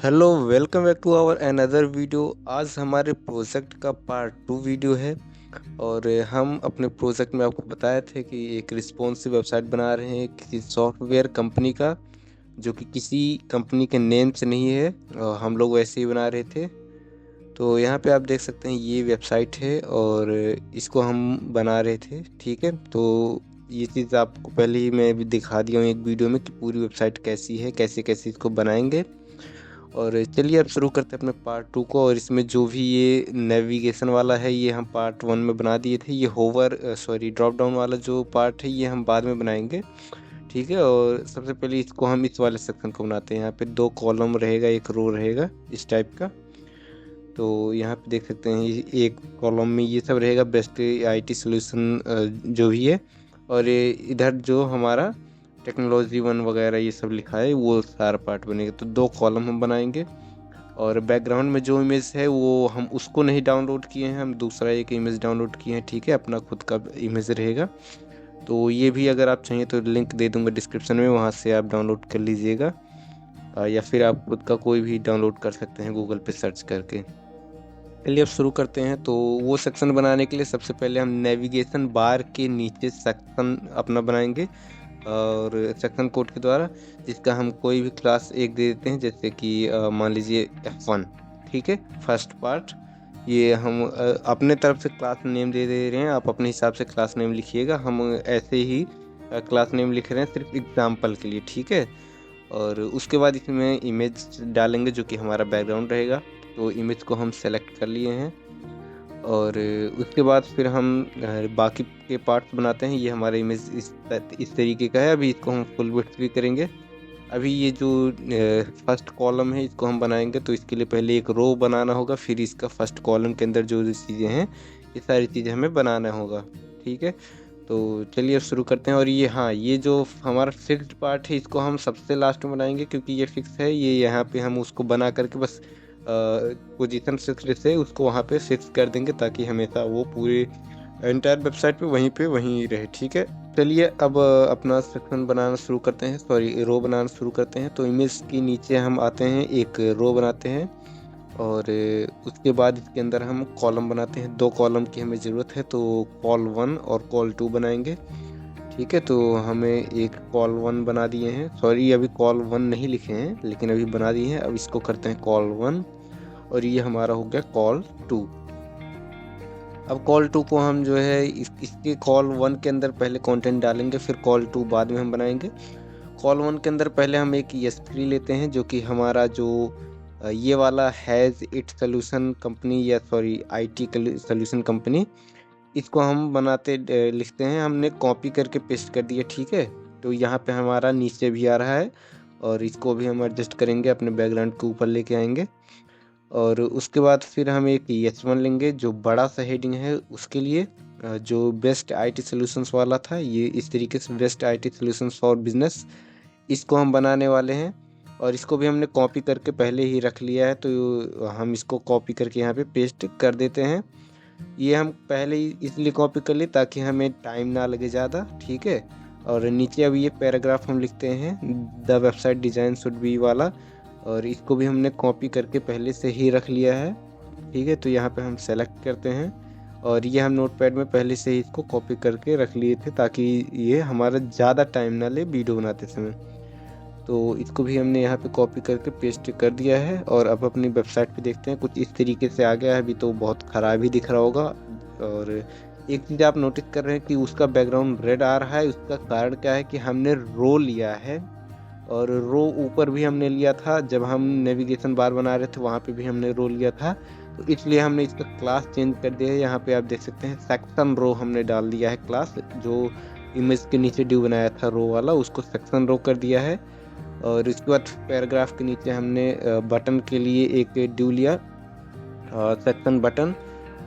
Hello, welcome back to our another video. आज हमारे project का पार्ट 2 वीडियो है। और हम अपने प्रोजेक्ट में आपको बताए थे कि एक रिस्पॉन्सिव वेबसाइट बना रहे हैं किसी सॉफ्टवेयर कंपनी का, जो कि किसी कंपनी के नेम से नहीं है। हम लोग वैसे ही बना रहे थे। तो यहाँ पे आप देख सकते हैं ये वेबसाइट है और इसको हम बना रहे थे। ठीक है, तो ये चीज़ आपको पहले ही मैं भी दिखा दिया हूँ एक वीडियो में कि पूरी वेबसाइट कैसी है, कैसे कैसे इसको बनाएंगे। और चलिए अब शुरू करते हैं अपने पार्ट 2 को। और इसमें जो भी ये नेविगेशन वाला है ये हम पार्ट 1 में बना दिए थे। ये ड्रॉप डाउन वाला जो पार्ट है ये हम बाद में बनाएंगे। ठीक है, और सबसे पहले इसको हम इस वाले सेक्शन को बनाते हैं। यहाँ पे 2 कॉलम रहेगा, एक रो रहेगा इस टाइप का। तो यहाँ पे देख सकते हैं एक कॉलम में ये सब रहेगा, बेस्ट आईटी सोल्यूशन जो भी है। और ये इधर जो हमारा टेक्नोलॉजी वन वगैरह ये सब लिखा है वो सारा पार्ट बनेगा। तो 2 कॉलम हम बनाएंगे। और बैकग्राउंड में जो इमेज है वो हम उसको नहीं डाउनलोड किए हैं, हम दूसरा एक इमेज डाउनलोड किए हैं। ठीक है, अपना खुद का इमेज रहेगा। तो ये भी अगर आप चाहिए तो लिंक दे दूंगा डिस्क्रिप्शन में, वहाँ से आप डाउनलोड कर लीजिएगा। या फिर आप खुद का कोई भी डाउनलोड कर सकते हैं गूगल पे सर्च करके। चलिए अब शुरू करते हैं। तो वो सेक्शन बनाने के लिए सबसे पहले हम नेविगेशन बार के नीचे सेक्शन अपना बनाएंगे, और सेक्शन कोड के द्वारा, जिसका हम कोई भी क्लास एक दे देते हैं, जैसे कि मान लीजिए F1। ठीक है, फर्स्ट पार्ट ये हम अपने तरफ से क्लास नेम दे दे रहे हैं। आप अपने हिसाब से क्लास नेम लिखिएगा, हम ऐसे ही क्लास नेम लिख रहे हैं सिर्फ एग्जाम्पल के लिए। ठीक है, और उसके बाद इसमें इमेज डालेंगे जो कि हमारा बैकग्राउंड रहेगा। तो इमेज को हम सेलेक्ट कर लिए हैं। और उसके बाद फिर हम बाकी के पार्ट्स बनाते हैं। ये हमारा इमेज इस तरीके का है। अभी इसको हम फुल विड्थ भी करेंगे। अभी ये जो फर्स्ट कॉलम है इसको हम बनाएंगे, तो इसके लिए पहले एक रो बनाना होगा, फिर इसका फर्स्ट कॉलम के अंदर जो चीज़ें हैं ये सारी चीज़ें हमें बनाना होगा। ठीक है, तो चलिए अब शुरू करते हैं। और ये हाँ, ये जो हमारा फिक्स्ड पार्ट है इसको हम सबसे लास्ट में बनाएंगे, क्योंकि ये फिक्स है। ये यहाँ पे हम उसको बना करके बस पोजीशन फिक्स से उसको वहाँ पे फिक्स कर देंगे, ताकि हमेशा वो पूरे एंटायर वेबसाइट पे वहीं रहे। ठीक है, चलिए अब अपना सेक्शन बनाना शुरू करते हैं, रो बनाना शुरू करते हैं। तो इमेज के नीचे हम आते हैं, एक रो बनाते हैं। और उसके बाद इसके अंदर हम कॉलम बनाते हैं। 2 कॉलम की हमें ज़रूरत है, तो कॉल 1 और कॉल 2 बनाएंगे। ठीक है, तो हमें एक कॉल 1 बना दिए हैं। अभी कॉल 1 नहीं लिखे हैं, लेकिन अभी बना दिए हैं। अब इसको करते हैं कॉल 1, और ये हमारा हो गया कॉल 2। अब कॉल 2 को हम जो है इसके कॉल 1 के अंदर पहले कंटेंट डालेंगे, फिर कॉल 2 बाद में हम बनाएंगे। कॉल 1 के अंदर पहले हम एक ES3 लेते हैं, जो कि हमारा जो ये वाला हैज़ इट सोल्यूशन कंपनी, या IT सोल्यूशन कंपनी, इसको हम लिखते हैं। हमने कॉपी करके पेस्ट कर दिया। ठीक है, तो यहाँ पे हमारा नीचे भी आ रहा है, और इसको भी हम एडजस्ट करेंगे, अपने बैकग्राउंड के ऊपर लेके आएंगे। और उसके बाद फिर हम एक ES1 लेंगे जो बड़ा सा हेडिंग है उसके लिए, जो बेस्ट IT सॉल्यूशंस वाला था। ये इस तरीके से best IT solutions for business, इसको हम बनाने वाले हैं। और इसको भी हमने कॉपी करके पहले ही रख लिया है, तो हम इसको कॉपी करके यहाँ पे पेस्ट कर देते हैं। ये हम पहले ही इसलिए कॉपी कर लिए ताकि हमें टाइम ना लगे ज़्यादा। ठीक है, और नीचे अब ये पैराग्राफ हम लिखते हैं, the website design should be वाला, और इसको भी हमने कॉपी करके पहले से ही रख लिया है। ठीक है, तो यहाँ पे हम सेलेक्ट करते हैं, और ये हम नोटपैड में पहले से ही इसको कॉपी करके रख लिए थे, ताकि ये हमारा ज़्यादा टाइम ना ले वीडियो बनाते समय। तो इसको भी हमने यहाँ पे कॉपी करके पेस्ट कर दिया है। और अब अपनी वेबसाइट पे देखते हैं, कुछ इस तरीके से आ गया है। अभी तो बहुत ख़राब ही दिख रहा होगा। और एक चीज़ आप नोटिस कर रहे हैं कि उसका बैकग्राउंड रेड आ रहा है। उसका कारण क्या है कि हमने रो लिया है, और रो ऊपर भी हमने लिया था, जब हम नेविगेशन बार बना रहे थे वहाँ पे भी हमने रो लिया था। तो इसलिए हमने इसका क्लास चेंज कर दिया है। यहाँ पे आप देख सकते हैं सेक्शन रो हमने डाल दिया है क्लास, जो इमेज के नीचे ड्यू बनाया था रो वाला, उसको सेक्शन रो कर दिया है। और इसके बाद पैराग्राफ के नीचे हमने बटन के लिए एक ड्यू लिया, सेक्शन बटन।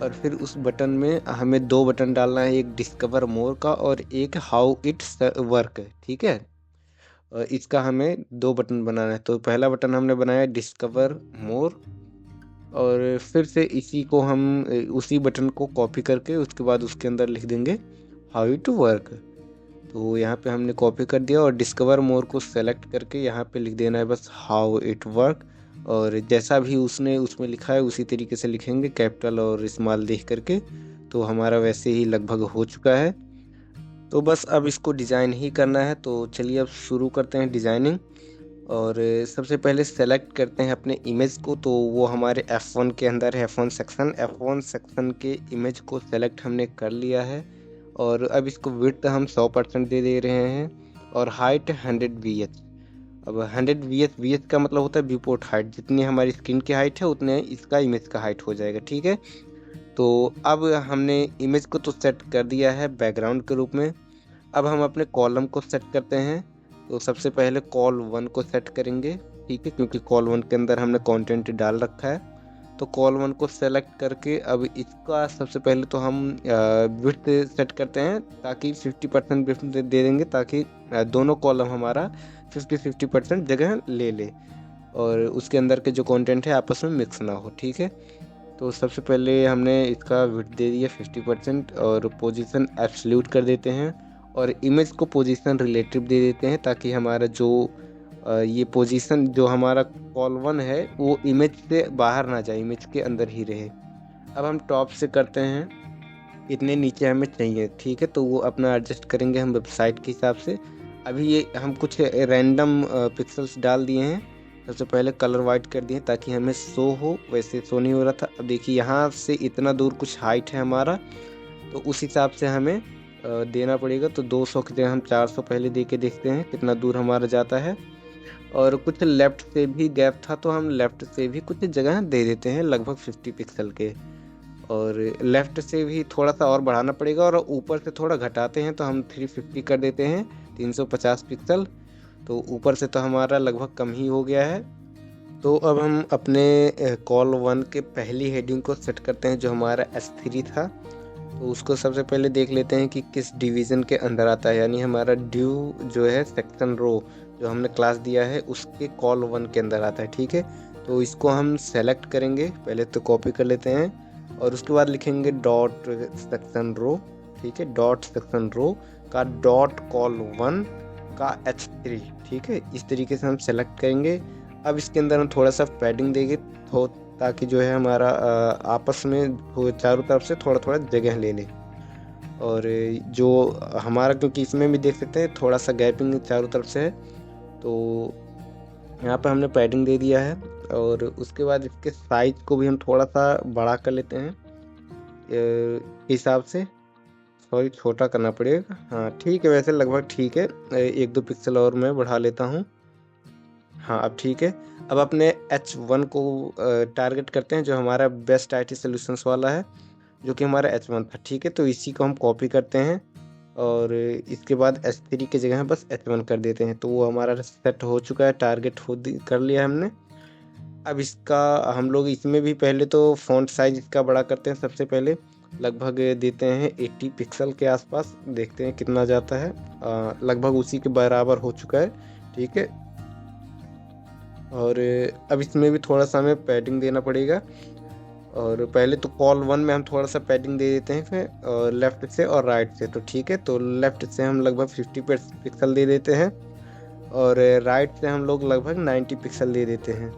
और फिर उस बटन में हमें 2 बटन डालना है, एक डिस्कवर मोर का और एक हाउ इट वर्क। ठीक है, इसका हमें 2 बटन बनाना है। तो पहला बटन हमने बनाया डिस्कवर मोर, और फिर से इसी को हम उसी बटन को कॉपी करके उसके बाद उसके अंदर लिख देंगे हाउ इट वर्क। तो यहाँ पे हमने कॉपी कर दिया, और डिस्कवर मोर को सेलेक्ट करके यहाँ पे लिख देना है बस हाउ इट वर्क। और जैसा भी उसने उसमें लिखा है उसी तरीके से लिखेंगे, कैपिटल और स्मॉल देख करके। तो हमारा वैसे ही लगभग हो चुका है। तो बस अब इसको डिज़ाइन ही करना है। तो चलिए अब शुरू करते हैं डिज़ाइनिंग। और सबसे पहले सेलेक्ट करते हैं अपने इमेज को। तो वो हमारे F1 के अंदर है, F1 सेक्शन के इमेज को सेलेक्ट हमने कर लिया है। और अब इसको विड्थ हम 100% दे दे रहे हैं और हाइट 100 VH। अब 100 VH का मतलब होता है व्यू पोर्ट हाइट, जितनी हमारी स्क्रीन की हाइट है उतने इसका इमेज का हाइट हो जाएगा, ठीक है। तो अब हमने इमेज को तो सेट कर दिया है बैकग्राउंड के रूप में। अब हम अपने कॉलम को सेट करते हैं। तो सबसे पहले कॉल 1 को सेट करेंगे, ठीक है, क्योंकि कॉल 1 के अंदर हमने कंटेंट डाल रखा है। तो कॉल 1 को सेलेक्ट करके अब इसका सबसे पहले तो हम विड्थ सेट करते हैं, ताकि 50% विड्थ दे देंगे, ताकि दोनों कॉलम हमारा 50-50% जगह ले ले और उसके अंदर के जो कंटेंट है आपस में मिक्स ना हो, ठीक है। तो सबसे पहले हमने इसका विड्थ दे दिया 50% और पोजीशन एब्सोल्यूट कर देते हैं और इमेज को पोजीशन रिलेटिव दे देते हैं, ताकि हमारा जो ये पोजीशन जो हमारा कॉल 1 है वो इमेज से बाहर ना जाए, इमेज के अंदर ही रहे। अब हम टॉप से करते हैं, इतने नीचे हमें चाहिए, ठीक है। तो वो अपना एडजस्ट करेंगे हम वेबसाइट के हिसाब से। अभी ये हम कुछ रैंडम पिक्सल्स डाल दिए हैं। सबसे पहले कलर वाइट कर दिए ताकि हमें शो हो, वैसे शो नहीं हो रहा था। अब देखिए यहाँ से इतना दूर कुछ हाइट है हमारा, तो उस हिसाब से हमें देना पड़ेगा। तो 200 की जगह हम 400 पहले दे के देखते हैं कितना दूर हमारा जाता है। और कुछ लेफ़्ट से भी गैप था, तो हम लेफ़्ट से भी कुछ जगह दे देते हैं लगभग 50 पिक्सल के। और लेफ़्ट से भी थोड़ा सा और बढ़ाना पड़ेगा और ऊपर से थोड़ा घटाते हैं, तो हम 350 कर देते हैं, 350 पिक्सल। तो ऊपर से तो हमारा लगभग कम ही हो गया है। तो अब हम अपने कॉल 1 के पहली हेडिंग को सेट करते हैं, जो हमारा S3 था। तो उसको सबसे पहले देख लेते हैं कि किस डिवीज़न के अंदर आता है, यानी हमारा ड्यू जो है सेक्शन रो जो हमने क्लास दिया है उसके कॉल 1 के अंदर आता है, ठीक है। तो इसको हम सेलेक्ट करेंगे, पहले तो कॉपी कर लेते हैं और उसके बाद लिखेंगे डॉट सेक्शन रो, ठीक है, डॉट सेक्शन रो का डॉट कॉल 1 का H3, ठीक है। इस तरीके से हम सेलेक्ट करेंगे। अब इसके अंदर हम थोड़ा सा पैडिंग देंगे तो ताकि जो है हमारा आपस में चारों तरफ से थोड़ा थोड़ा जगह ले ले। और जो हमारा, क्योंकि इसमें भी देख सकते हैं थोड़ा सा गैपिंग चारों तरफ से है, तो यहाँ पर हमने पैडिंग दे दिया है। और उसके बाद इसके साइज को भी हम थोड़ा सा बड़ा कर लेते हैं हिसाब से, सॉरी छोटा करना पड़ेगा, हाँ ठीक है, वैसे लगभग ठीक है। 1-2 पिक्सल और मैं बढ़ा लेता हूँ, हाँ अब ठीक है। अब अपने H1 को टारगेट करते हैं, जो हमारा बेस्ट IT सॉल्यूशंस वाला है, जो कि हमारा H1 था, ठीक है। तो इसी को हम कॉपी करते हैं और इसके बाद S3 की जगह बस H1 कर देते हैं। तो वो हमारा सेट हो चुका है, टारगेट कर लिया हमने। अब इसका हम लोग इसमें भी पहले तो फ़ॉन्ट साइज इसका बड़ा करते हैं। सबसे पहले लगभग देते हैं 80 पिक्सल के आसपास, देखते हैं कितना जाता है। लगभग उसी के बराबर हो चुका है, ठीक है। और अब इसमें भी थोड़ा सा हमें पैडिंग देना पड़ेगा। और पहले तो कॉल 1 में हम थोड़ा सा पैडिंग दे देते हैं, फिर लेफ़्ट से और राइट से, तो ठीक है। तो लेफ़्ट से हम लगभग 50 पिक्सल दे देते हैं और राइट से हम लोग लगभग 90 पिक्सल दे देते हैं।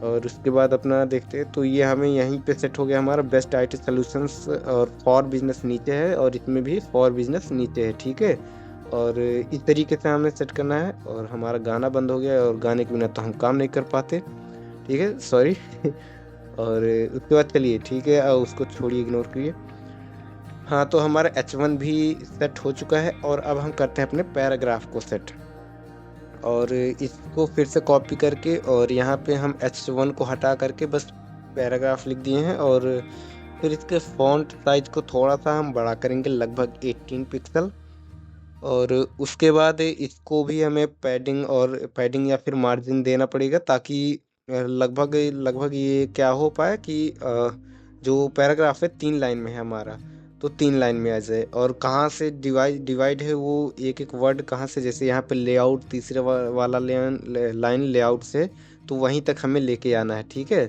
और उसके बाद अपना देखते हैं, तो ये हमें यहीं पे सेट हो गया हमारा बेस्ट IT सॉल्यूशंस। और फॉर बिजनेस नीचे है और इसमें भी फॉर बिजनेस नीचे है, ठीक है। और इस तरीके से हमें सेट करना है। और हमारा गाना बंद हो गया और गाने के बिना तो हम काम नहीं कर पाते, ठीक है, सॉरी। और उसके बाद चलिए ठीक है, उसको छोड़िए, इग्नोर करिए। हाँ, तो हमारा H1 भी सेट हो चुका है और अब हम करते हैं अपने पैराग्राफ को सेट। और इसको फिर से कॉपी करके और यहाँ पे हम H1 को हटा करके बस पैराग्राफ लिख दिए हैं। और फिर इसके फ़ॉन्ट साइज को थोड़ा सा हम बड़ा करेंगे, लगभग 18 पिक्सल। और उसके बाद इसको भी हमें पैडिंग या फिर मार्जिन देना पड़ेगा, ताकि लगभग लगभग ये क्या हो पाए कि जो पैराग्राफ है 3 लाइन में है हमारा, तो 3 लाइन में आ जाए। और कहाँ से डिवाइड है वो एक एक वर्ड कहाँ से, जैसे यहाँ पे लेआउट तीसरे वाला लाइन लेआउट से, तो वहीं तक हमें लेके आना है, ठीक है।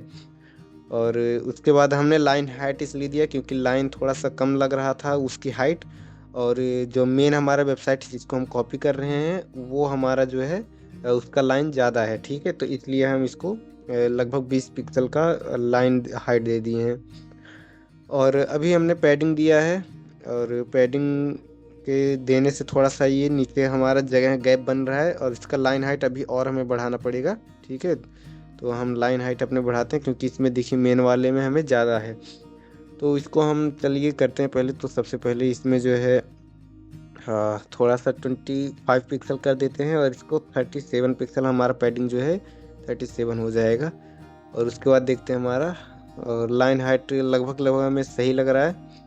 और उसके बाद हमने लाइन हाइट इसलिए दिया क्योंकि लाइन थोड़ा सा कम लग रहा था उसकी हाइट। और जो मेन हमारा वेबसाइट है जिसको हम कॉपी कर रहे हैं वो हमारा जो है उसका लाइन ज़्यादा है, ठीक है। तो इसलिए हम इसको लगभग 20 पिक्सल का लाइन हाइट दे दिए हैं। और अभी हमने पैडिंग दिया है, और पैडिंग के देने से थोड़ा सा ये नीचे हमारा जगह गैप बन रहा है, और इसका लाइन हाइट अभी और हमें बढ़ाना पड़ेगा। ठीक है, तो हम लाइन हाइट अपने बढ़ाते हैं, क्योंकि इसमें देखिए मेन वाले में हमें ज़्यादा है। तो इसको हम चलिए करते हैं पहले। तो सबसे पहले इसमें जो है थोड़ा सा 25 पिक्सल कर देते हैं, और इसको 37 पिक्सल, हमारा पैडिंग जो है 37 हो जाएगा। और उसके बाद देखते हैं हमारा लाइन हाइट लगभग लगभग हमें सही लग रहा है।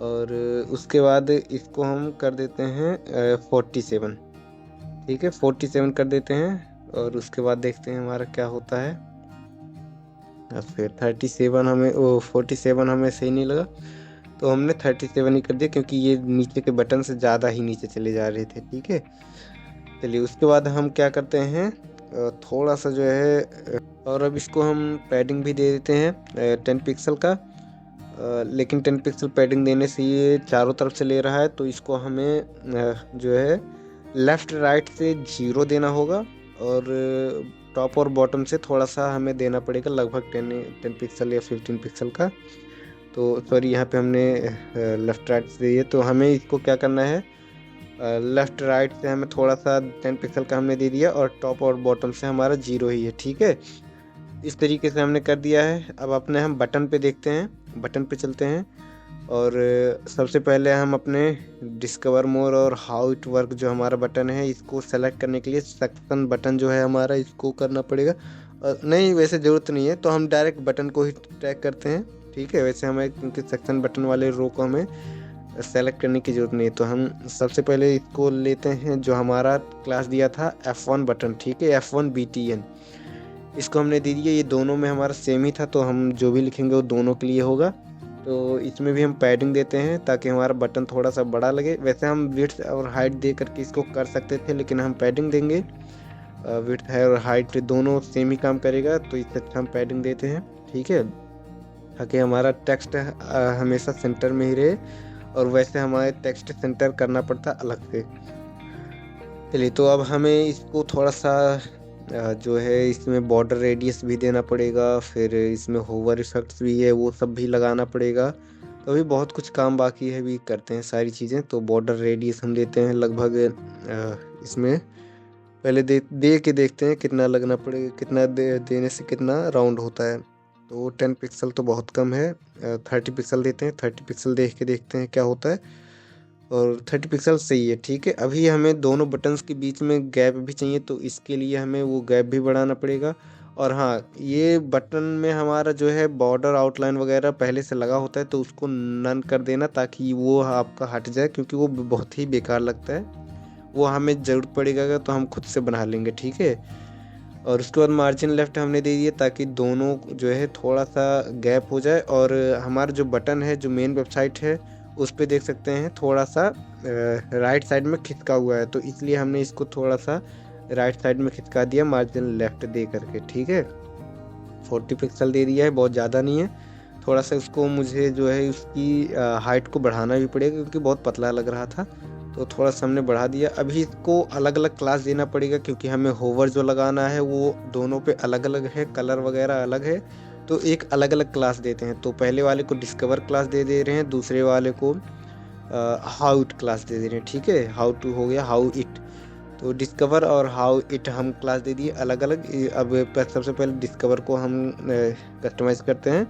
और उसके बाद इसको हम कर देते हैं 47। ठीक है, 47 कर देते हैं, और उसके बाद देखते हैं हमारा क्या होता है। फिर 37 हमें 47 हमें सही नहीं लगा, तो हमने 37 ही कर दिया, क्योंकि ये नीचे के बटन से ज़्यादा ही नीचे चले जा रहे थे। ठीक है, चलिए उसके बाद हम क्या करते हैं, थोड़ा सा जो है और अब इसको हम पैडिंग भी दे देते हैं 10 पिक्सल का। लेकिन 10 पिक्सल पैडिंग देने से ये चारों तरफ से ले रहा है, तो इसको हमें जो है लेफ़्ट राइट से 0 देना होगा, और टॉप और बॉटम से थोड़ा सा हमें देना पड़ेगा, लगभग 10 पिक्सल या 15 पिक्सल का। तो सॉरी, यहाँ पे हमने लेफ़्ट राइट से दिए, तो हमें इसको क्या करना है, लेफ़्ट राइट से हमें थोड़ा सा 10 पिक्सल का हमने दे दिया, और टॉप और बॉटम से हमारा 0 ही है। ठीक है, इस तरीके से हमने कर दिया है। अब अपने हम बटन पे देखते हैं, बटन पे चलते हैं, और सबसे पहले हम अपने डिस्कवर मोर और हाउ इट वर्क जो हमारा बटन है, इसको सेलेक्ट करने के लिए सेक्शन बटन जो है हमारा, इसको करना पड़ेगा। नहीं, वैसे ज़रूरत नहीं है, तो हम डायरेक्ट बटन को ही ट्रैक करते हैं। ठीक है, वैसे हमें क्योंकि सेक्शन बटन वाले रो को हमें सेलेक्ट करने की ज़रूरत नहीं है, तो हम सबसे पहले इसको लेते हैं जो हमारा क्लास दिया था F1 बटन। ठीक है, F1 BTN, इसको हमने दे दिया। ये दोनों में हमारा सेम ही था, तो हम जो भी लिखेंगे वो दोनों के लिए होगा। तो इसमें भी हम पैडिंग देते हैं ताकि हमारा बटन थोड़ा सा बड़ा लगे। वैसे हम विड्थ और हाइट दे करके इसको कर सकते थे, लेकिन हम पैडिंग देंगे। विड्थ है और हाइट दोनों सेम ही काम करेगा, तो इससे अच्छा हम पैडिंग देते हैं। ठीक है, ताकि हमारा टेक्स्ट हमेशा सेंटर में ही रहे, और वैसे हमारे टेक्स्ट सेंटर करना पड़ता अलग से। चलिए, तो अब हमें इसको थोड़ा सा जो है इसमें बॉर्डर रेडियस भी देना पड़ेगा, फिर इसमें होवर इफेक्ट्स भी है, वो सब भी लगाना पड़ेगा। तो अभी बहुत कुछ काम बाकी है, भी करते हैं सारी चीज़ें। तो बॉर्डर रेडियस हम देते हैं लगभग इसमें पहले दे के देखते हैं कितना लगना पड़ेगा, कितना देने से कितना राउंड होता है। तो 10 पिक्सल तो बहुत कम है, 30 पिक्सल देते हैं। 30 पिक्सल देख के देखते हैं क्या होता है, और 30 पिक्सल सही है। ठीक है, अभी हमें दोनों बटन्स के बीच में गैप भी चाहिए, तो इसके लिए हमें वो गैप भी बढ़ाना पड़ेगा। और हाँ, ये बटन में हमारा जो है बॉर्डर आउटलाइन वगैरह पहले से लगा होता है, तो उसको नन कर देना, ताकि वो आपका हट जाए, क्योंकि वो बहुत ही बेकार लगता है। वो हमें ज़रूरत पड़ेगा तो हम खुद से बना लेंगे। ठीक है, और उसके बाद मार्जिन लेफ्ट हमने दे दिए, ताकि दोनों जो है थोड़ा सा गैप हो जाए। और हमारा जो बटन है, जो मेन वेबसाइट है, उस पे देख सकते हैं थोड़ा सा राइट साइड में खिसका हुआ है, तो इसलिए हमने इसको थोड़ा सा राइट साइड में खिसका दिया मार्जिन लेफ्ट दे करके। ठीक है, 40 पिक्सल दे दिया है, बहुत ज़्यादा नहीं है। थोड़ा सा उसको मुझे जो है उसकी हाइट को बढ़ाना भी पड़ेगा, क्योंकि बहुत पतला लग रहा था, तो थोड़ा सा हमने बढ़ा दिया। अभी इसको अलग अलग क्लास देना पड़ेगा, क्योंकि हमें होवर जो लगाना है वो दोनों पे अलग अलग है, कलर वगैरह अलग है, तो एक अलग अलग क्लास देते हैं। तो पहले वाले को डिस्कवर क्लास दे रहे हैं, दूसरे वाले को हाउ इट क्लास दे रहे हैं। ठीक है, हाउ टू हो गया हाउ इट, तो डिस्कवर और हाउ इट हम क्लास दे दिए अलग अलग। अब सबसे पहले डिस्कवर को हम कस्टमाइज़ करते हैं,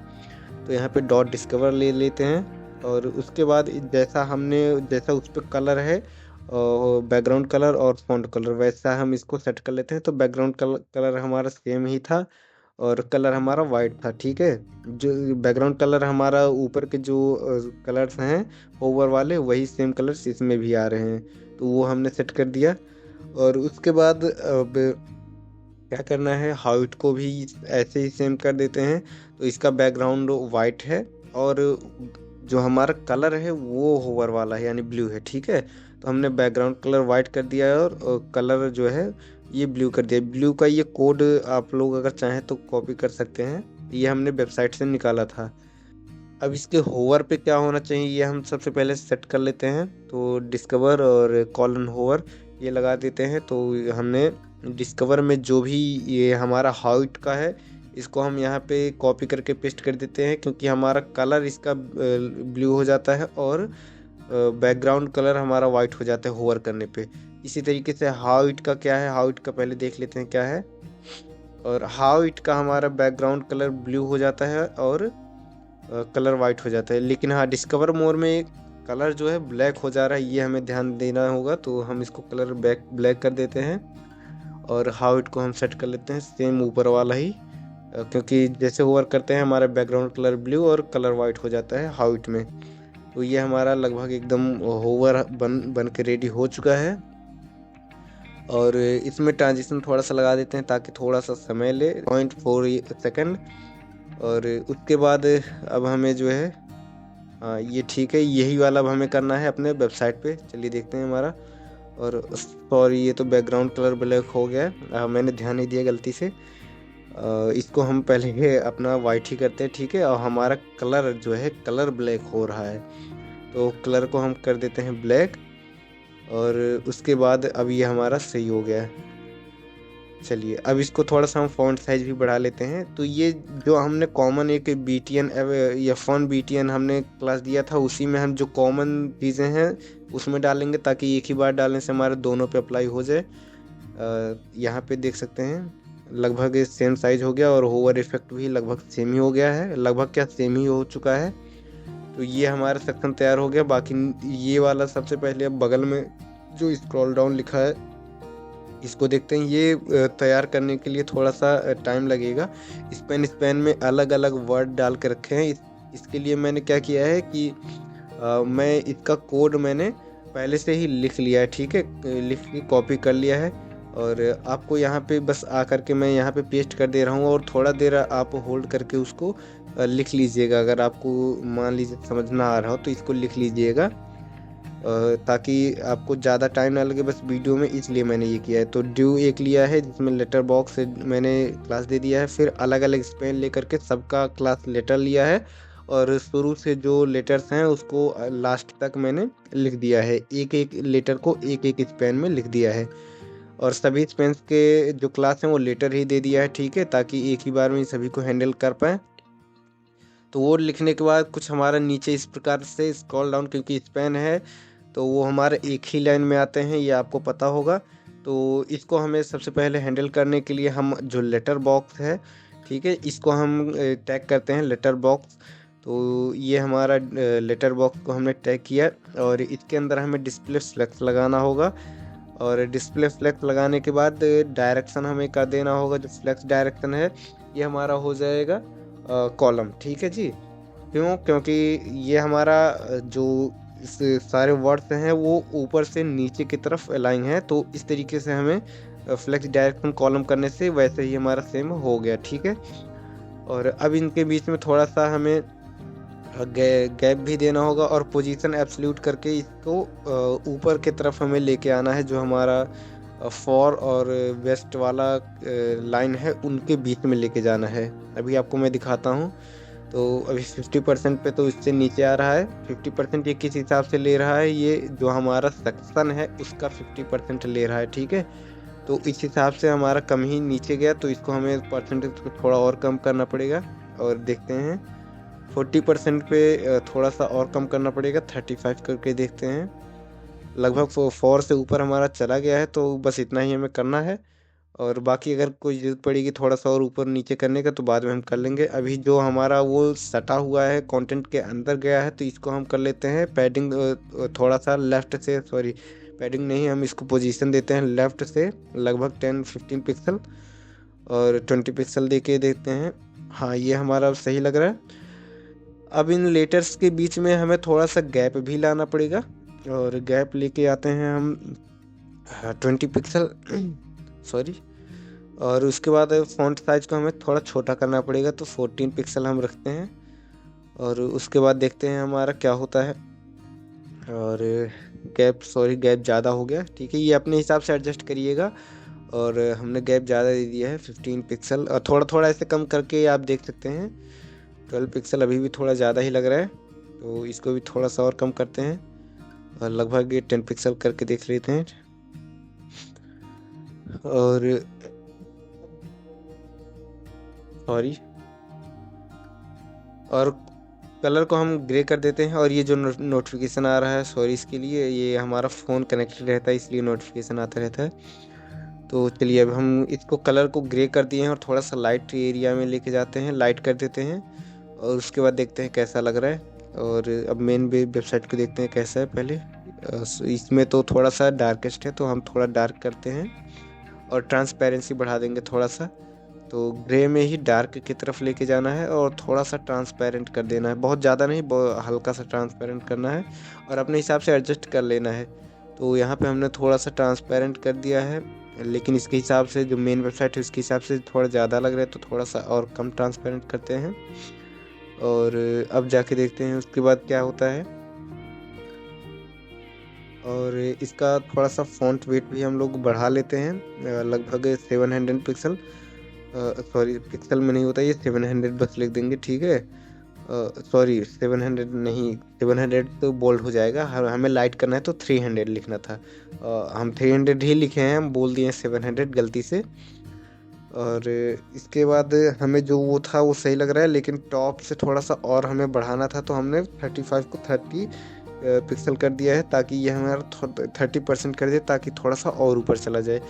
तो यहाँ पे डॉट डिस्कवर ले लेते हैं, और उसके बाद जैसा उस पर कलर है, बैकग्राउंड कलर और फॉन्ट कलर, वैसा हम इसको सेट कर लेते हैं। तो बैकग्राउंड कलर हमारा सेम ही था, और कलर हमारा वाइट था। ठीक है, जो बैकग्राउंड कलर हमारा ऊपर के जो कलर्स हैं ओवर वाले, वही सेम कलर्स इसमें भी आ रहे हैं, तो वो हमने सेट कर दिया। और उसके बाद अब क्या करना है, हाइट को भी ऐसे ही सेम कर देते हैं। तो इसका बैकग्राउंड वाइट है, और जो हमारा कलर है वो होवर वाला है, यानी ब्लू है। ठीक है, तो हमने बैकग्राउंड कलर वाइट कर दिया है, और कलर जो है ये ब्लू कर दिया। ब्लू का ये कोड आप लोग अगर चाहें तो कॉपी कर सकते हैं, ये हमने वेबसाइट से निकाला था। अब इसके होवर पे क्या होना चाहिए, ये हम सबसे पहले सेट कर लेते हैं। तो डिस्कवर और कॉलन होवर ये लगा देते हैं। तो हमने डिस्कवर में जो भी ये हमारा हाइट का है, इसको हम यहाँ पे कॉपी करके पेस्ट कर देते हैं, क्योंकि हमारा कलर इसका ब्लू हो जाता है और बैकग्राउंड कलर हमारा वाइट हो जाता है होवर करने पे। इसी तरीके से हाउ इट का क्या है, हाउ इट का पहले देख लेते हैं क्या है। और हाउ इट का हमारा बैकग्राउंड कलर ब्लू हो जाता है और कलर वाइट हो जाता है। लेकिन हाँ, डिस्कवर मोर में कलर जो है ब्लैक हो जा रहा है, ये हमें ध्यान देना होगा। तो हम इसको कलर ब्लैक कर देते हैं और हाउ इट को हम सेट कर लेते हैं सेम ऊपर वाला ही, क्योंकि जैसे होवर करते हैं हमारा बैकग्राउंड कलर ब्लू और कलर वाइट हो जाता है हाउ इट में। तो ये हमारा लगभग एकदम होवर बन के रेडी हो चुका है। और इसमें ट्रांजिशन थोड़ा सा लगा देते हैं ताकि थोड़ा सा समय ले, 0.4 सेकंड। और उसके बाद अब हमें जो है ये ठीक है, यही वाला अब हमें करना है अपने वेबसाइट पे। चलिए देखते हैं हमारा। और सॉरी, ये तो बैकग्राउंड कलर ब्लैक हो गया है, मैंने ध्यान नहीं दिया गलती से। इसको हम पहले अपना वाइट ही करते हैं, ठीक है। और हमारा कलर जो है कलर ब्लैक हो रहा है, तो कलर को हम कर देते हैं ब्लैक। और उसके बाद अब ये हमारा सही हो गया है। चलिए अब इसको थोड़ा सा हम फॉन्ट साइज भी बढ़ा लेते हैं। तो ये जो हमने कॉमन एक BTN या फॉन्ट BTN हमने क्लास दिया था, उसी में हम जो कॉमन चीज़ें हैं उसमें डालेंगे, ताकि एक ही बार डालने से हमारे दोनों पे अप्लाई हो जाए। यहाँ पे देख सकते हैं लगभग सेम साइज हो गया और होवर इफेक्ट भी लगभग सेम ही हो गया है, लगभग क्या सेम ही हो चुका है। तो ये हमारा सेक्शन तैयार हो गया। बाकी ये वाला सबसे पहले अब बगल में जो स्क्रॉल डाउन लिखा है इसको देखते हैं। ये तैयार करने के लिए थोड़ा सा टाइम लगेगा। स्पेन में अलग अलग वर्ड डाल के रखे हैं। इसके लिए मैंने क्या किया है कि मैं इसका कोड मैंने पहले से ही लिख लिया है, ठीक है, लिख के कॉपी कर लिया है। और आपको यहाँ पे बस आकर के मैं यहाँ पे पेस्ट कर दे रहा हूँ, और थोड़ा देर आप होल्ड करके उसको लिख लीजिएगा। अगर आपको मान लीजिए समझ ना आ रहा हो तो इसको लिख लीजिएगा, ताकि आपको ज़्यादा टाइम ना लगे बस वीडियो में, इसलिए मैंने ये किया है। तो ड्यू एक लिया है जिसमें लेटर बॉक्स मैंने क्लास दे दिया है, फिर अलग अलग स्पेन लेकर के सबका क्लास लेटर लिया है, और शुरू से जो लेटर्स हैं उसको लास्ट तक मैंने लिख दिया है। एक एक लेटर को एक एक स्पेन में लिख दिया है, और सभी स्पेन के जो क्लास हैं वो लेटर ही दे दिया है, ठीक है, ताकि एक ही बार में सभी को हैंडल कर पाएँ। तो वो लिखने के बाद कुछ हमारा नीचे इस प्रकार से स्क्रॉल डाउन, क्योंकि स्पेन है तो वो हमारे एक ही लाइन में आते हैं, ये आपको पता होगा। तो इसको हमें सबसे पहले हैंडल करने के लिए हम जो लेटर बॉक्स है, ठीक है, इसको हम टैग करते हैं लेटर बॉक्स। तो ये हमारा लेटर बॉक्स को हमने टैग किया, और इसके अंदर हमें डिस्प्ले फ्लेक्स लगाना होगा। और डिस्प्ले फ्लेक्स लगाने के बाद डायरेक्शन हमें कर देना होगा। जो फ्लेक्स डायरेक्शन है ये हमारा हो जाएगा कॉलम, ठीक है जी। क्यों? क्योंकि ये हमारा जो इस सारे वर्ड्स हैं वो ऊपर से नीचे की तरफ अलाइन है, तो इस तरीके से हमें फ्लेक्स डायरेक्शन कॉलम करने से वैसे ही हमारा सेम हो गया, ठीक है। और अब इनके बीच में थोड़ा सा हमें गैप भी देना होगा, और पोजीशन एब्सोल्यूट करके इसको ऊपर की तरफ हमें लेके आना है। जो हमारा फॉर और वेस्ट वाला लाइन है उनके बीच में लेके जाना है। अभी आपको मैं दिखाता हूँ। तो अभी 50% पे तो इससे नीचे आ रहा है। 50% ये किस हिसाब से ले रहा है, ये जो हमारा सेक्शन है उसका 50% ले रहा है, ठीक है। तो इस हिसाब से हमारा कम ही नीचे गया, तो इसको हमें परसेंटेज को थोड़ा और कम करना पड़ेगा। और देखते हैं 40% पे थोड़ा सा और कम करना पड़ेगा, 35 करके देखते हैं। लगभग 4 से ऊपर हमारा चला गया है, तो बस इतना ही हमें करना है। और बाकी अगर कोई ज़रूरत पड़ेगी थोड़ा सा और ऊपर नीचे करने का तो बाद में हम कर लेंगे। अभी जो हमारा वो सटा हुआ है कंटेंट के अंदर गया है, तो इसको हम कर लेते हैं पैडिंग थोड़ा सा लेफ़्ट से, सॉरी पैडिंग नहीं, हम इसको पोजीशन देते हैं लेफ़्ट से लगभग 10-15 पिक्सल, और 20 पिक्सल दे के देखते हैं। हाँ, ये हमारा अब सही लग रहा है। अब इन लेटर्स के बीच में हमें थोड़ा सा गैप भी लाना पड़ेगा, और गैप लेके आते हैं हम 20 पिक्सल सॉरी। और उसके बाद फ़ॉन्ट साइज़ को हमें थोड़ा छोटा करना पड़ेगा, तो 14 पिक्सल हम रखते हैं। और उसके बाद देखते हैं हमारा क्या होता है। और गैप ज़्यादा हो गया, ठीक है, ये अपने हिसाब से एडजस्ट करिएगा। और हमने गैप ज़्यादा दे दिया है 15 पिक्सल, और थोड़ा थोड़ा ऐसे कम करके आप देख सकते हैं 12 पिक्सल अभी भी थोड़ा ज़्यादा ही लग रहा है, तो इसको भी थोड़ा सा और कम करते हैं, और लगभग 10 पिक्सल करके देख लेते हैं। और सॉरी, और कलर को हम ग्रे कर देते हैं। और ये जो नोटिफिकेशन आ रहा है, सॉरी इसके लिए, ये हमारा फ़ोन कनेक्टेड रहता है इसलिए नोटिफिकेशन आता रहता है। तो चलिए अब हम इसको कलर को ग्रे कर दिए हैं और थोड़ा सा लाइट एरिया में लेके जाते हैं, लाइट कर देते हैं और उसके बाद देखते हैं कैसा लग रहा है। और अब मेन वेबसाइट को देखते हैं कैसा है पहले। इसमें तो थोड़ा सा डार्केस्ट है तो हम थोड़ा डार्क करते हैं और ट्रांसपेरेंसी बढ़ा देंगे थोड़ा सा। तो ग्रे में ही डार्क की तरफ लेके जाना है और थोड़ा सा ट्रांसपेरेंट कर देना है, बहुत ज़्यादा नहीं, बहुत हल्का सा ट्रांसपेरेंट करना है और अपने हिसाब से एडजस्ट कर लेना है। तो यहाँ पे हमने थोड़ा सा ट्रांसपेरेंट कर दिया है, लेकिन इसके हिसाब से जो मेन वेबसाइट है उसके हिसाब से थोड़ा ज़्यादा लग रहा है, तो थोड़ा सा और कम ट्रांसपेरेंट करते हैं। और अब जाके देखते हैं उसके बाद क्या होता है। और इसका थोड़ा सा फ़ॉन्ट वेट भी हम लोग बढ़ा लेते हैं, लगभग 700 पिक्सल, सॉरी पिक्सल में नहीं होता ये, 700 बस लिख देंगे, ठीक है। सॉरी 700 नहीं, 700 तो बोल्ड हो जाएगा, हमें लाइट करना है तो 300 लिखना था। हम 300 ही लिखे हैं, हम बोल दिए 700 गलती से। और इसके बाद हमें जो वो था वो सही लग रहा है, लेकिन टॉप से थोड़ा सा और हमें बढ़ाना था, तो हमने 35 को 30 पिक्सल कर दिया है, ताकि ये हमारा 30% कर दे, ताकि थोड़ा सा और ऊपर चला जाए।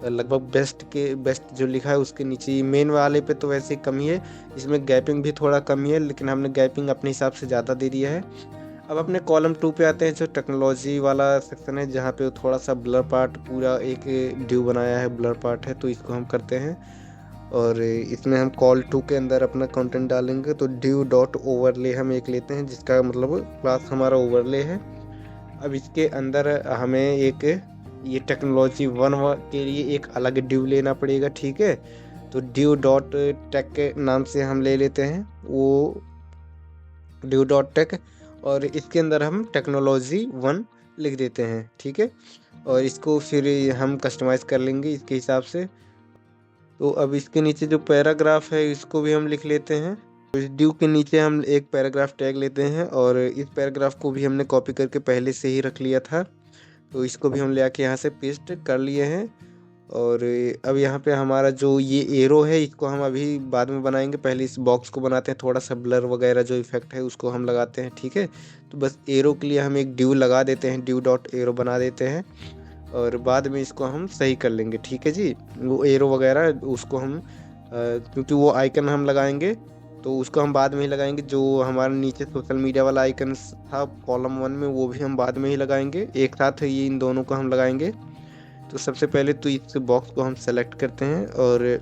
लगभग बेस्ट जो लिखा है उसके नीचे, मेन वाले पे तो वैसे ही कम ही है, इसमें गैपिंग भी थोड़ा कम ही है, लेकिन हमने गैपिंग अपने हिसाब से ज़्यादा दे दिया है। अब अपने कॉलम 2 पे आते हैं, जो टेक्नोलॉजी वाला सेक्शन है, जहाँ पे थोड़ा सा ब्लर पार्ट, पूरा एक ड्यू बनाया है, ब्लर पार्ट है, तो इसको हम करते हैं। और इसमें हम कॉल 2 के अंदर अपना कंटेंट डालेंगे, तो ड्यू डॉट ओवरले हम एक लेते हैं, जिसका मतलब क्लास हमारा ओवरले है। अब इसके अंदर हमें एक ये टेक्नोलॉजी 1 के लिए एक अलग ड्यू लेना पड़ेगा, ठीक है। तो ड्यू डॉट टेक के नाम से हम ले लेते हैं वो ड्यू डॉट टेक, और इसके अंदर हम टेक्नोलॉजी 1 लिख देते हैं, ठीक है। और इसको फिर हम कस्टमाइज़ कर लेंगे इसके हिसाब से। तो अब इसके नीचे जो पैराग्राफ है इसको भी हम लिख लेते हैं। तो इस ड्यू के नीचे हम एक पैराग्राफ टैग लेते हैं, और इस पैराग्राफ को भी हमने कॉपी करके पहले से ही रख लिया था, तो इसको भी हम ले आके यहाँ से पेस्ट कर लिए हैं। और अब यहाँ पे हमारा जो ये एरो है, इसको हम अभी बाद में बनाएंगे, पहले इस बॉक्स को बनाते हैं, थोड़ा सा ब्लर वगैरह जो इफेक्ट है उसको हम लगाते हैं, ठीक है। तो बस एरो के लिए हम एक ड्यू लगा देते हैं, ड्यू डॉट एरो बना देते हैं, और बाद में इसको हम सही कर लेंगे, ठीक है जी। वो एरो वगैरह उसको हम क्योंकि वो आइकन हम लगाएंगे तो उसको हम बाद में ही लगाएंगे। जो हमारे नीचे सोशल मीडिया वाला आइकन था कॉलम 1 में, वो भी हम बाद में ही लगाएंगे, एक साथ ये इन दोनों को हम लगाएंगे। तो सबसे पहले तो इस बॉक्स को हम सेलेक्ट करते हैं, और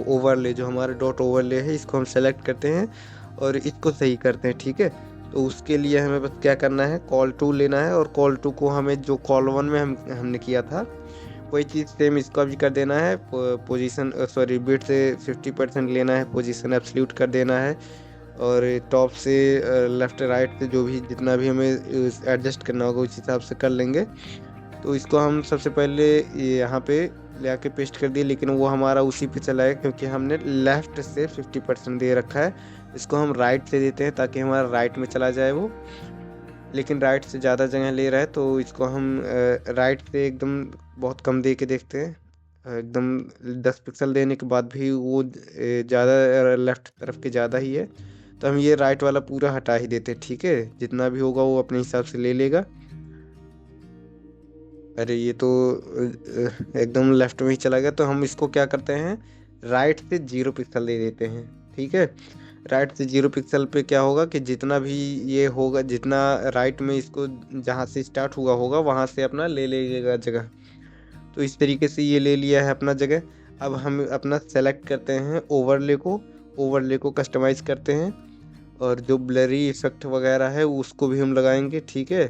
ओवरले जो हमारा डॉट ओवरले है इसको हम सेलेक्ट करते हैं और इसको सही करते हैं, ठीक है। तो उसके लिए हमें बस क्या करना है, कॉल 2 लेना है, और कॉल 2 को हमें जो कॉल 1 में हमने किया था वही चीज़ सेम इसका भी कर देना है। पोजीशन सॉरी बिट से 50% लेना है, पोजीशन एब्सोल्यूट कर देना है, और टॉप से लेफ़्ट राइट से जो भी जितना भी हमें एडजस्ट करना होगा उस हिसाब से कर लेंगे। तो इसको हम सबसे पहले यहाँ पे ले आके पेस्ट कर दिए, लेकिन वो हमारा उसी पे चला है क्योंकि हमने लेफ़्ट से 50% दे रखा है। इसको हम राइट से देते हैं ताकि हमारा राइट में चला जाए वो, लेकिन राइट से ज़्यादा जगह ले रहा है, तो इसको हम राइट से एकदम बहुत कम दे के देखते हैं। एकदम 10 पिक्सल देने के बाद भी वो ज़्यादा लेफ़्ट तरफ के ज़्यादा ही है, तो हम ये राइट वाला पूरा हटा ही देते हैं, ठीक है। जितना भी होगा वो अपने हिसाब से ले लेगा। अरे ये तो एकदम लेफ्ट में ही चला गया, तो हम इसको क्या करते हैं, राइट से 0 पिक्सल दे देते हैं, ठीक है। राइट से 0 पिक्सल पे क्या होगा कि जितना भी ये होगा, जितना राइट में इसको जहाँ से स्टार्ट हुआ होगा वहाँ से अपना ले लेगा जगह। तो इस तरीके से ये ले लिया है अपना जगह। अब हम अपना सेलेक्ट करते हैं ओवरले को कस्टमाइज़ करते हैं, और जो ब्लरी इफेक्ट वगैरह है उसको भी हम लगाएंगे, ठीक है।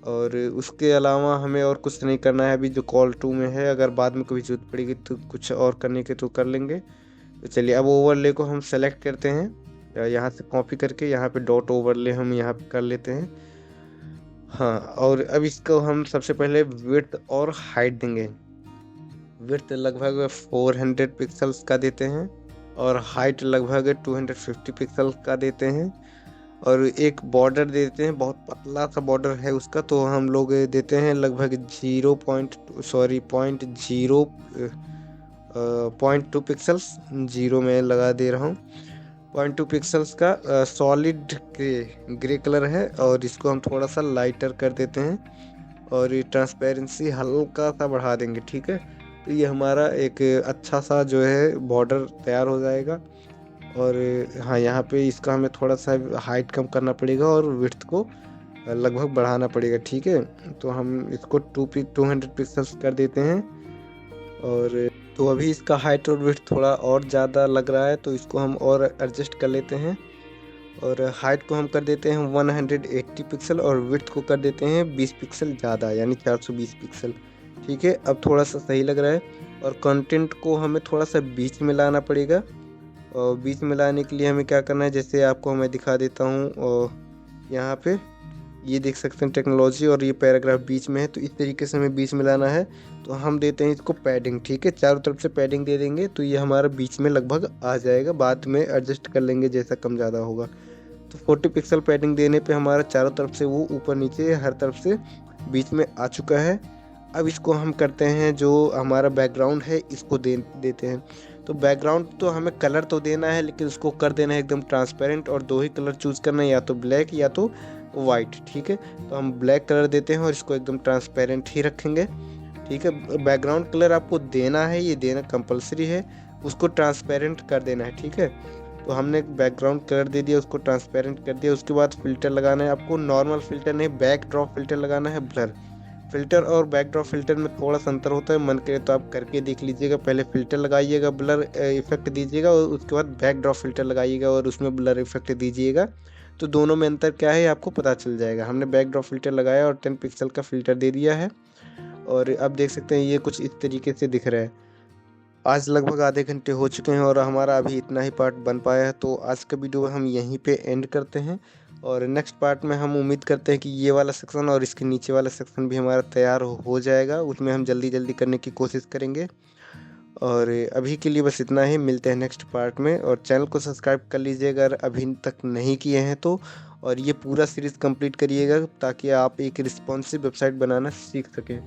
और उसके अलावा हमें और कुछ नहीं करना है अभी जो कॉल 2 में है, अगर बाद में कभी जरूरत पड़ेगी तो कुछ और करने के तो कर लेंगे। तो चलिए अब ओवरले को हम सेलेक्ट करते हैं, यहाँ से कॉपी करके यहाँ पे डॉट ओवरले हम यहाँ पे कर लेते हैं। हाँ, और अब इसको हम सबसे पहले विड्थ और हाइट देंगे। विड्थ लगभग 400 पिक्सल्स का देते हैं, और हाइट लगभग 250 पिक्सल का देते हैं, और एक बॉर्डर देते हैं, बहुत पतला सा बॉर्डर है उसका, तो हम लोग देते हैं लगभग 0.0 0.2 पिक्सल्स, 0 में लगा दे रहा हूँ। 0.2 पिक्सल्स का सॉलिड ग्रे कलर है, और इसको हम थोड़ा सा लाइटर कर देते हैं और ये ट्रांसपेरेंसी हल्का सा बढ़ा देंगे। ठीक है, तो ये हमारा एक अच्छा सा जो है बॉर्डर तैयार हो जाएगा। और हाँ, यहाँ पे इसका हमें थोड़ा सा हाइट कम करना पड़ेगा और विड्थ को लगभग बढ़ाना पड़ेगा। ठीक है, तो हम इसको 200 पिक्सल्स कर देते हैं। और तो अभी इसका हाइट और विड्थ थोड़ा और ज़्यादा लग रहा है, तो इसको हम और एडजस्ट कर लेते हैं। और हाइट को हम कर देते हैं 180 पिक्सल और विड्थ को कर देते हैं 20 पिक्सल ज़्यादा, यानी 420 पिक्सल। ठीक है, अब थोड़ा सा सही लग रहा है। और कंटेंट को हमें थोड़ा सा बीच में लाना पड़ेगा। और बीच में लाने के लिए हमें क्या करना है, जैसे आपको मैं दिखा देता हूँ। और यहाँ पे ये देख सकते हैं टेक्नोलॉजी, और ये पैराग्राफ बीच में है, तो इस तरीके से हमें बीच में लाना है। तो हम देते हैं इसको पैडिंग। ठीक है, चारों तरफ से पैडिंग दे देंगे तो ये हमारा बीच में लगभग आ जाएगा। बाद में एडजस्ट कर लेंगे जैसा कम ज़्यादा होगा। तो 40 पिक्सल पैडिंग देने पे हमारा चारों तरफ से वो ऊपर नीचे हर तरफ से बीच में आ चुका है। अब इसको हम करते हैं, जो हमारा बैकग्राउंड है इसको देते हैं। तो बैकग्राउंड तो हमें कलर तो देना है, लेकिन उसको कर देना है एकदम ट्रांसपेरेंट, और 2 ही कलर चूज़ करना है, या तो ब्लैक या तो वाइट। ठीक है, तो हम ब्लैक कलर देते हैं और इसको एकदम ट्रांसपेरेंट ही रखेंगे। ठीक है, बैकग्राउंड कलर आपको देना है, ये देना कंपलसरी है, उसको ट्रांसपेरेंट कर देना है। ठीक है, तो हमने बैकग्राउंड कलर दे दिया, उसको ट्रांसपेरेंट कर दिया। उसके बाद फिल्टर लगाना है आपको, नॉर्मल फिल्टर नहीं, बैक ड्रॉप फिल्टर लगाना है। ब्लर फिल्टर और बैक ड्रॉप फिल्टर में थोड़ा सा अंतर होता है, मन करे तो आप करके देख लीजिएगा। पहले फिल्टर लगाइएगा, ब्लर इफेक्ट दीजिएगा, और उसके बाद बैक ड्रॉप फिल्टर लगाइएगा और उसमें ब्लर इफेक्ट दीजिएगा। तो दोनों में अंतर क्या है आपको पता चल जाएगा। हमने बैक ड्रॉप फिल्टर लगाया और 10 पिक्सल का फिल्टर दे दिया है। और अब देख सकते हैं ये कुछ इस तरीके से दिख रहा है। आज लगभग आधे घंटे हो चुके हैं और हमारा अभी इतना ही पार्ट बन पाया है, तो आज का वीडियो हम यहीं पे एंड करते हैं। और नेक्स्ट पार्ट में हम उम्मीद करते हैं कि ये वाला सेक्शन और इसके नीचे वाला सेक्शन भी हमारा तैयार हो जाएगा, उसमें हम जल्दी जल्दी करने की कोशिश करेंगे। और अभी के लिए बस इतना ही, मिलते हैं नेक्स्ट पार्ट में। और चैनल को सब्सक्राइब कर लीजिएगा अगर अभी तक नहीं किए हैं तो। और ये पूरा सीरीज़ कंप्लीट करिएगा ताकि आप एक रिस्पॉन्सिव वेबसाइट बनाना सीख सकें।